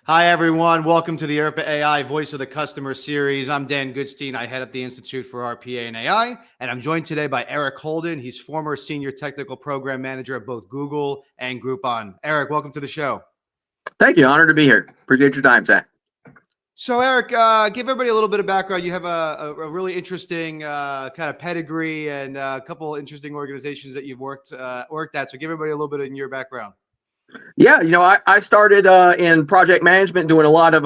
Hi, everyone. Welcome to the ERPA AI Voice of the Customer series. I'm Dan Goodstein. I head up the Institute for RPA and AI, and I'm joined today by Eric Holden. He's former Senior Technical Program Manager at both Google and Groupon. Eric, welcome to the show. Thank you. Honored to be here. Appreciate your time, Zach. So, Eric, give everybody a little bit of background. You have a really interesting kind of pedigree and a couple interesting organizations that you've worked at. So, give everybody a little bit in your background. Yeah, I started in project management doing a lot of,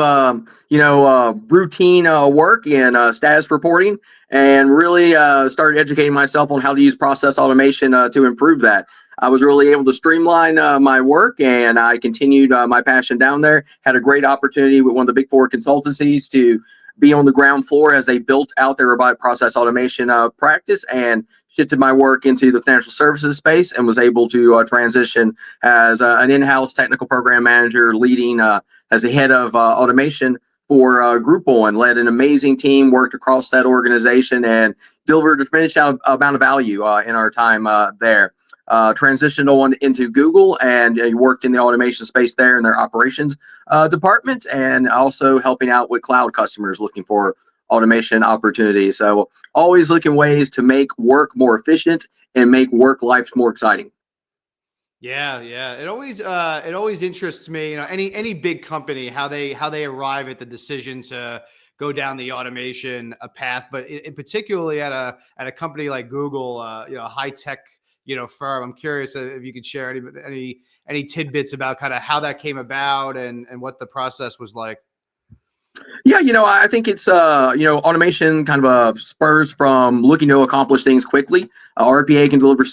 routine work and status reporting, and really started educating myself on how to use process automation to improve that. I was really able to streamline my work, and I continued my passion down there. Had a great opportunity with one of the big four consultancies to be on the ground floor as they built out their robotic process automation practice, and shifted my work into the financial services space, and was able to transition as an in-house technical program manager, leading as the head of automation for Groupon. Led an amazing team, worked across that organization, and delivered a tremendous amount of value in our time there. Transitioned on into Google, and worked in the automation space there in their operations department, and also helping out with cloud customers looking for automation opportunities. So always looking ways to make work more efficient and make work life more exciting. Yeah. It always interests me, any big company, how they arrive at the decision to go down the automation path, but in particularly at a company like Google, a high tech, firm. I'm curious if you could share any tidbits about kind of how that came about and what the process was like. Yeah, I think it's automation kind of spurs from looking to accomplish things quickly. RPA can deliver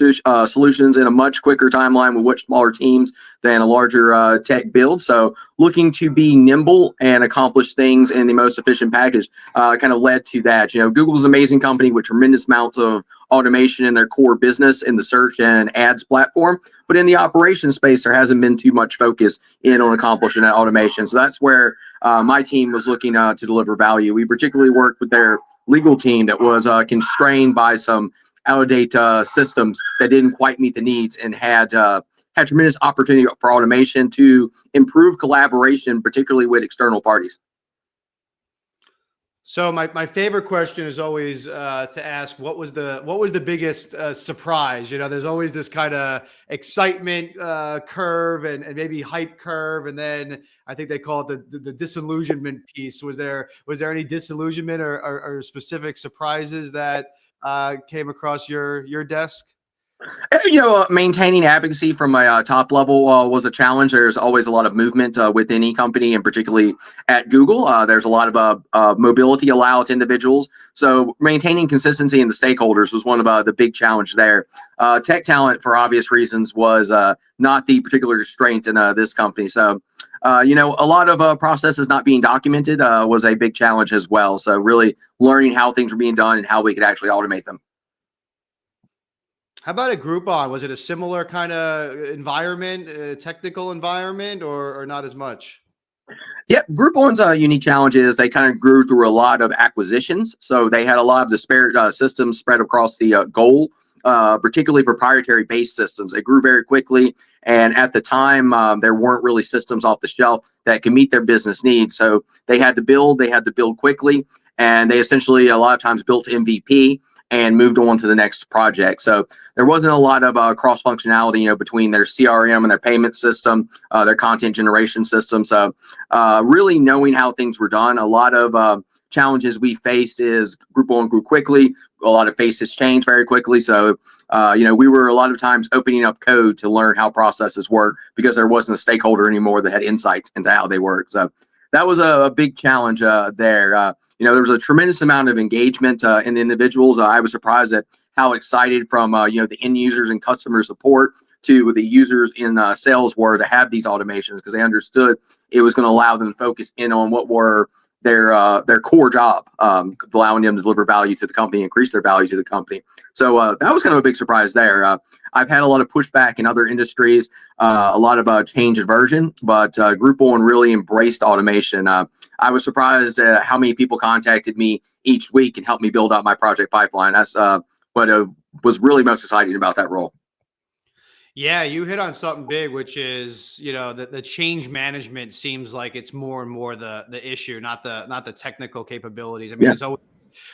solutions in a much quicker timeline with much smaller teams than a larger tech build. So looking to be nimble and accomplish things in the most efficient package kind of led to that. Google's an amazing company with tremendous amounts of automation in their core business in the search and ads platform. But in the operations space, there hasn't been too much focus in on accomplishing that automation. So that's where my team was looking to deliver value. We particularly worked with their legal team that was constrained by some out-of-date systems that didn't quite meet the needs, and had tremendous opportunity for automation to improve collaboration, particularly with external parties. So my favorite question is always to ask what was the biggest surprise? There's always this kind of excitement curve and maybe hype curve, and then I think they call it the disillusionment piece. Was there any disillusionment or specific surprises that came across your desk? Maintaining advocacy from a top level was a challenge. There's always a lot of movement with any company, and particularly at Google, there's a lot of mobility allowed to individuals. So maintaining consistency in the stakeholders was one of the big challenge there. Tech talent, for obvious reasons, was not the particular constraint in this company. So, a lot of processes not being documented was a big challenge as well. So really learning how things were being done and how we could actually automate them. How about a Groupon? Was it a similar kind of environment, technical environment, or not as much? Yeah, Groupon's unique challenge is they kind of grew through a lot of acquisitions. So they had a lot of disparate systems spread across the goal, particularly proprietary based systems. They grew very quickly. And at the time, there weren't really systems off the shelf that could meet their business needs. So they had to build quickly. And they essentially, a lot of times, built MVP and moved on to the next project. So there wasn't a lot of cross functionality, between their CRM and their payment system, their content generation system. So really knowing how things were done. A lot of challenges we faced is Groupon grew quickly. A lot of faces changed very quickly. So we were a lot of times opening up code to learn how processes work, because there wasn't a stakeholder anymore that had insights into how they work. So that was a big challenge there. There was a tremendous amount of engagement in the individuals. I was surprised at how excited from the end users and customer support to the users in sales were to have these automations, because they understood it was going to allow them to focus in on what were their core job, allowing them to deliver value to the company, increase their value to the company. So that was kind of a big surprise there. I've had a lot of pushback in other industries, a lot of change aversion, but Groupon really embraced automation. I was surprised at how many people contacted me each week and helped me build out my project pipeline. That's what was really most exciting about that role. Yeah, you hit on something big, which is, the change management seems like it's more and more the issue, not the technical capabilities. I mean, Yeah. there's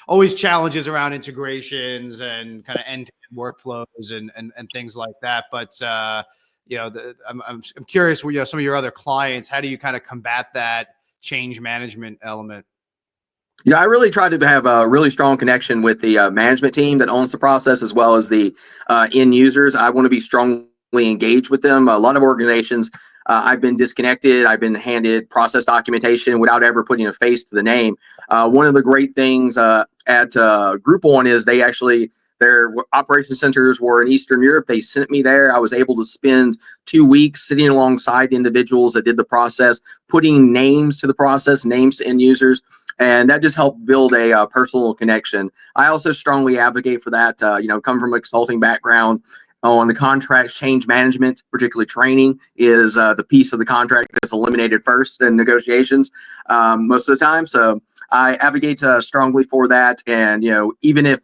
always challenges around integrations and kind of end-to-end workflows and things like that. But I'm curious, some of your other clients, how do you kind of combat that change management element? Yeah, I really try to have a really strong connection with the management team that owns the process, as well as the end users. I want to be strongly engaged with them. A lot of organizations, I've been disconnected. I've been handed process documentation without ever putting a face to the name. One of the great things at Groupon is their operation centers were in Eastern Europe. They sent me there. I was able to spend 2 weeks sitting alongside the individuals that did the process, putting names to the process, names to end users, and that just helped build a personal connection. I also strongly advocate for that. Come from a consulting background on the contract change management, particularly training, is the piece of the contract that's eliminated first in negotiations most of the time. So I advocate strongly for that. And even if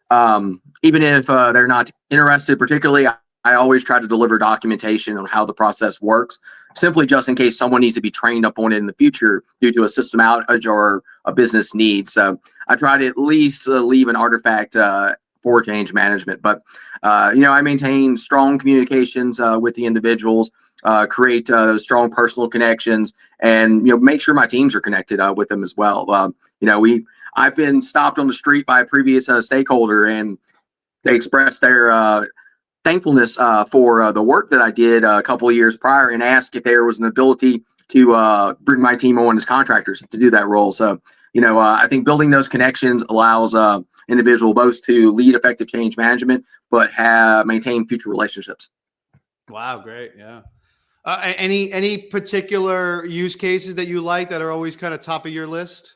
they're not interested, particularly, I always try to deliver documentation on how the process works, simply just in case someone needs to be trained up on it in the future due to a system outage or a business need. So I try to at least leave an artifact for change management. But I maintain strong communications with the individuals, create those strong personal connections, and make sure my teams are connected with them as well. I've been stopped on the street by a previous stakeholder, and they expressed their thankfulness for the work that I did a couple of years prior, and asked if there was an ability to bring my team on as contractors to do that role. So, I think building those connections allows individual both to lead effective change management, but maintain future relationships. Wow, great. Yeah. Any particular use cases that you like that are always kind of top of your list?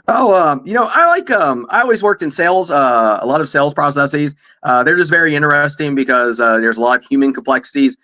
Oh, I always worked in sales, a lot of sales processes. They're just very interesting because there's a lot of human complexities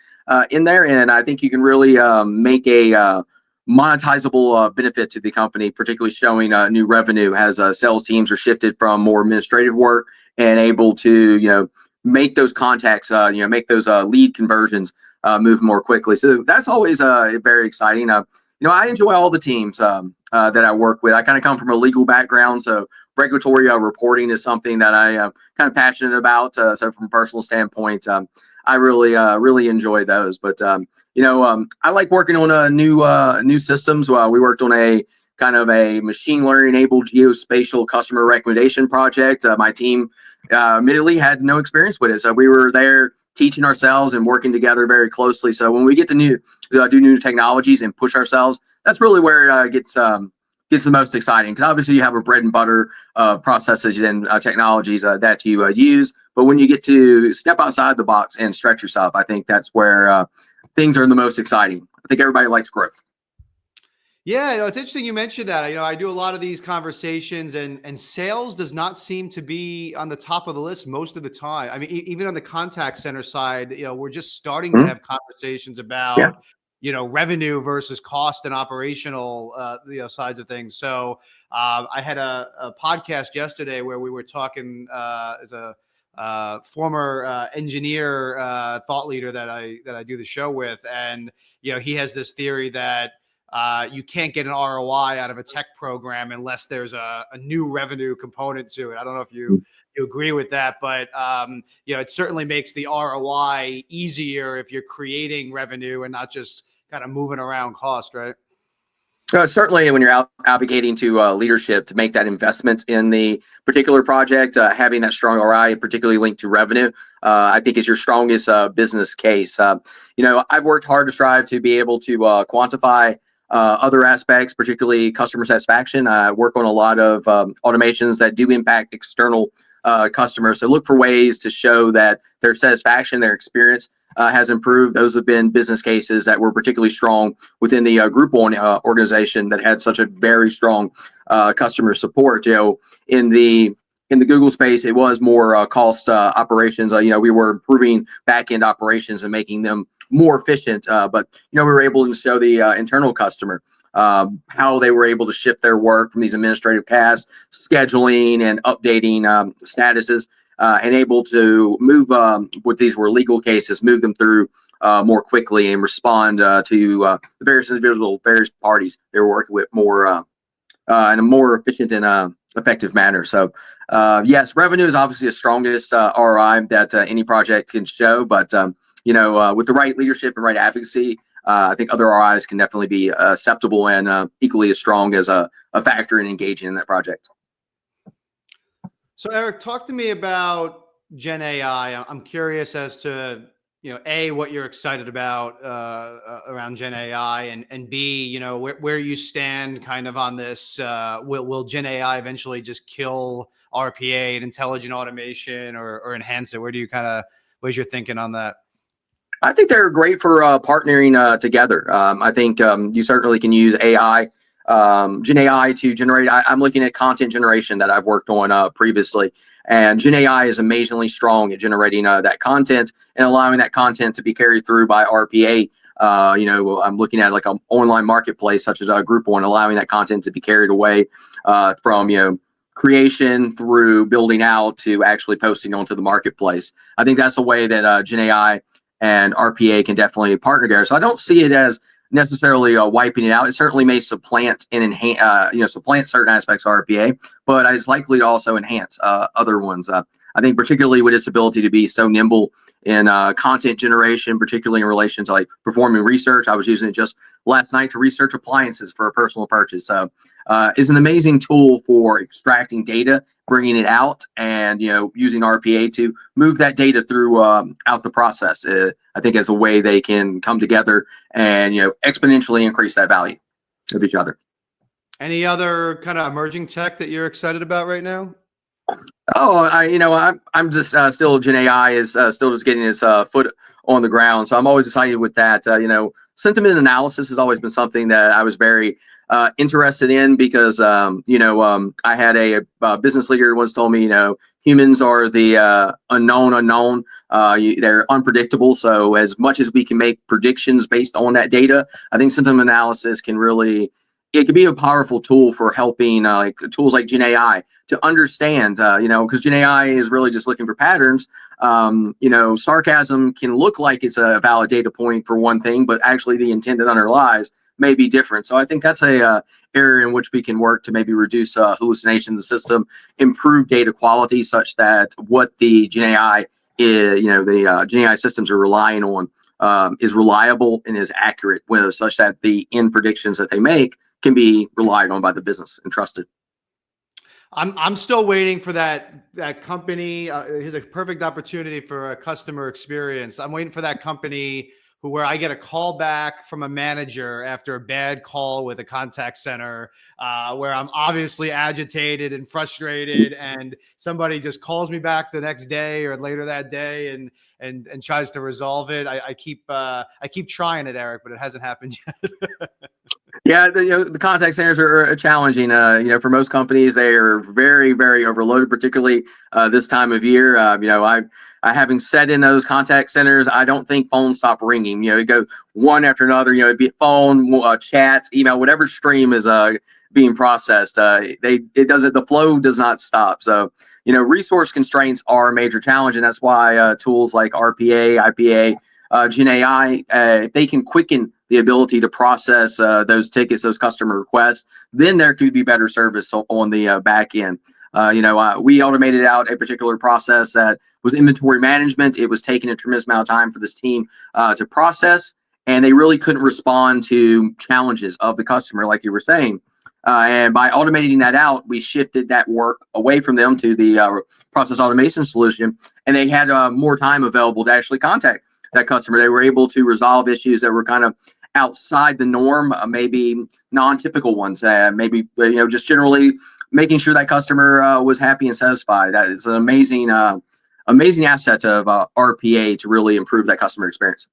in there. And I think you can really make a monetizable benefit to the company, particularly showing new revenue as sales teams are shifted from more administrative work and able to, make those contacts, make those lead conversions move more quickly. So that's always very exciting. I enjoy all the teams that I work with. I kind of come from a legal background, so regulatory reporting is something that I am kind of passionate about. So from a personal standpoint, I really enjoy those. But I like working on new systems. We worked on a kind of a machine learning enabled geospatial customer recommendation project. My team admittedly had no experience with it, so we were there teaching ourselves and working together very closely. So when we get to do new technologies and push ourselves, that's really where it gets the most exciting. Because obviously you have a bread and butter processes and technologies that you use, but when you get to step outside the box and stretch yourself, I think that's where things are the most exciting. I think everybody likes growth. Yeah, it's interesting you mentioned that. I do a lot of these conversations, and sales does not seem to be on the top of the list most of the time. I mean, even on the contact center side, we're just starting to Mhm. have conversations Yeah. about, revenue versus cost and operational, sides of things. So I had a podcast yesterday where we were talking as a former engineer thought leader that I do the show with, and he has this theory that you can't get an ROI out of a tech program unless there's a new revenue component to it. I don't know if you agree with that, but it certainly makes the ROI easier if you're creating revenue and not just kind of moving around cost, right? Certainly, when you're out advocating to leadership to make that investment in the particular project, having that strong ROI, particularly linked to revenue, I think is your strongest business case. I've worked hard to strive to be able to quantify other aspects, particularly customer satisfaction. I work on a lot of automations that do impact external customers. So look for ways to show that their satisfaction, their experience has improved. Those have been business cases that were particularly strong within the Groupon organization that had such a very strong customer support. In the Google space, it was more cost operations. We were improving back end operations and making them more efficient. But we were able to show the internal customer how they were able to shift their work from these administrative tasks, scheduling and updating statuses. and able to move what these were legal cases, move them through more quickly and respond to the various parties they were working with more in a more efficient and effective manner. So, yes, revenue is obviously the strongest ROI that any project can show, but with the right leadership and right advocacy, I think other ROIs can definitely be acceptable and equally as strong as a factor in engaging in that project. So Eric, talk to me about Gen AI. I'm curious as to, A, what you're excited about around Gen AI, and B, where you stand kind of on this. Will Gen AI eventually just kill RPA and intelligent automation, or enhance it? Where's your thinking on that? I think they're great for partnering together. I think you certainly can use AI, Gen AI, to generate. I'm looking at content generation that I've worked on previously, and Gen AI is amazingly strong at generating that content and allowing that content to be carried through by RPA. I'm looking at like an online marketplace such as Groupon, allowing that content to be carried away from creation through building out to actually posting onto the marketplace. I think that's a way that Gen AI and RPA can definitely partner together. So I don't see it as necessarily wiping it out. It certainly may supplant and enhance, supplant certain aspects of RPA, but it's likely to also enhance other ones. I think particularly with its ability to be so nimble in content generation, particularly in relation to like performing research. I was using it just last night to research appliances for a personal purchase. So is an amazing tool for extracting data, bringing it out, and using RPA to move that data through out the process. I think as a way they can come together and exponentially increase that value of each other. Any other kind of emerging tech that you're excited about right now? Oh, I'm just still Gen AI is still just getting its foot on the ground, so I'm always excited with that. Sentiment analysis has always been something that I was very interested in because I had a business leader once told me humans are the unknown unknown. They're unpredictable, so as much as we can make predictions based on that data, I think sentiment analysis it can be a powerful tool for helping like tools like Gen AI to understand, because Gen AI is really just looking for patterns. Sarcasm can look like it's a valid data point for one thing, but actually the intent that underlies may be different. So I think that's a area in which we can work to maybe reduce hallucinations in the system, improve data quality such that what the Gen AI is, the Gen AI systems are relying on is reliable and is accurate, such that the end predictions that they make can be relied on by the business and trusted. I'm still waiting for that company. Here's a perfect opportunity for a customer experience. I'm waiting for that company where I get a call back from a manager after a bad call with a contact center, where I'm obviously agitated and frustrated, and somebody just calls me back the next day or later that day and tries to resolve it. I keep trying it, Eric, but it hasn't happened yet. Yeah, the contact centers are challenging. For most companies, they are very, very overloaded, particularly this time of year. I having sat in those contact centers, I don't think phones stop ringing. You go one after another. It'd be phone, chat, email, whatever stream is being processed. The flow does not stop. So resource constraints are a major challenge, and that's why tools like RPA, IPA, Gen AI, if they can quicken the ability to process those tickets, those customer requests, then there could be better service on the back end. We automated out a particular process that was inventory management. It was taking a tremendous amount of time for this team to process, and they really couldn't respond to challenges of the customer, like you were saying. And by automating that out, we shifted that work away from them to the process automation solution, and they had more time available to actually contact that customer. They were able to resolve issues that were kind of outside the norm, maybe non-typical ones, maybe just generally making sure that customer was happy and satisfied. That is an amazing asset of RPA to really improve that customer experience.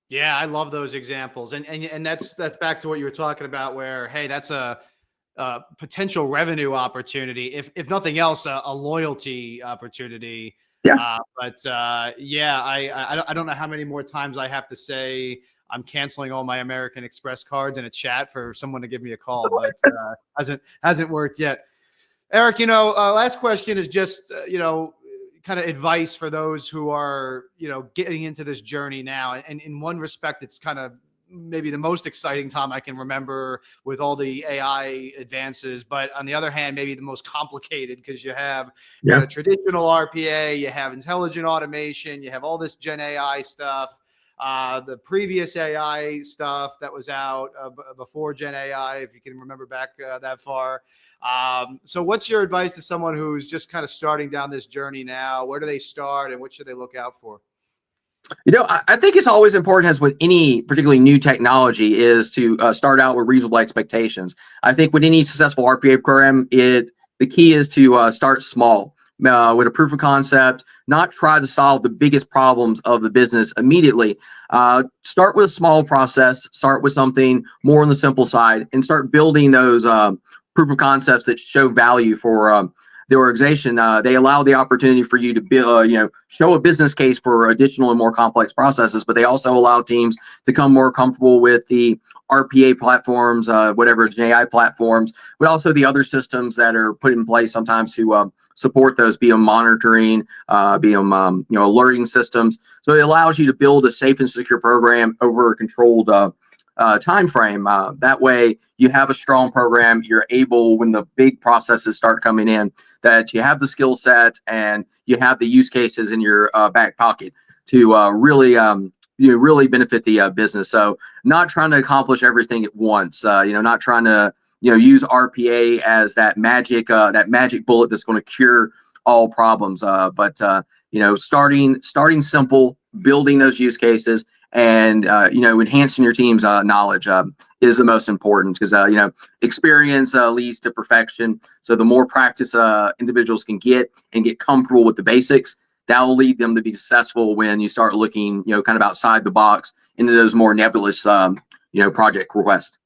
Yeah, I love those examples, and that's back to what you were talking about, where hey, that's a potential revenue opportunity, if nothing else, a loyalty opportunity. Yeah. Yeah, I don't know how many more times I have to say I'm canceling all my American Express cards in a chat for someone to give me a call, but hasn't worked yet. Eric, last question is just kind of advice for those who are, getting into this journey now? And in one respect, it's kind of maybe the most exciting time I can remember with all the AI advances. But on the other hand, maybe the most complicated, because you have kind Yeah. of traditional RPA, you have intelligent automation, you have all this Gen AI stuff, the previous AI stuff that was out before Gen AI, if you can remember back that far. So what's your advice to someone who's just kind of starting down this journey now? Where do they start and what should they look out for? I think it's always important, as with any particularly new technology, is to start out with reasonable expectations. I think with any successful RPA program, the key is to start small with a proof of concept, not try to solve the biggest problems of the business immediately. Start with a small process, start with something more on the simple side, and start building those proof of concepts that show value for the organization. They allow the opportunity for you to build, show a business case for additional and more complex processes, but they also allow teams to become more comfortable with the RPA platforms, whatever Gen AI platforms, but also the other systems that are put in place sometimes to support those, be them monitoring, be them alerting systems. So it allows you to build a safe and secure program over a controlled time frame. That way, you have a strong program. You're able, when the big processes start coming in, that you have the skill set and you have the use cases in your back pocket to really benefit the business. So, not trying to accomplish everything at once. Not trying to use RPA as that magic bullet that's going to cure all problems. But starting simple, building those use cases, and enhancing your team's knowledge is the most important, because experience leads to perfection. So the more practice individuals can get and get comfortable with the basics, that will lead them to be successful when you start looking kind of outside the box into those more nebulous project requests.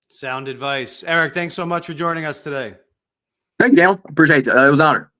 Sound advice. Eric, thanks so much for joining us today. Thank you, Daniel. Appreciate it. It was an honor.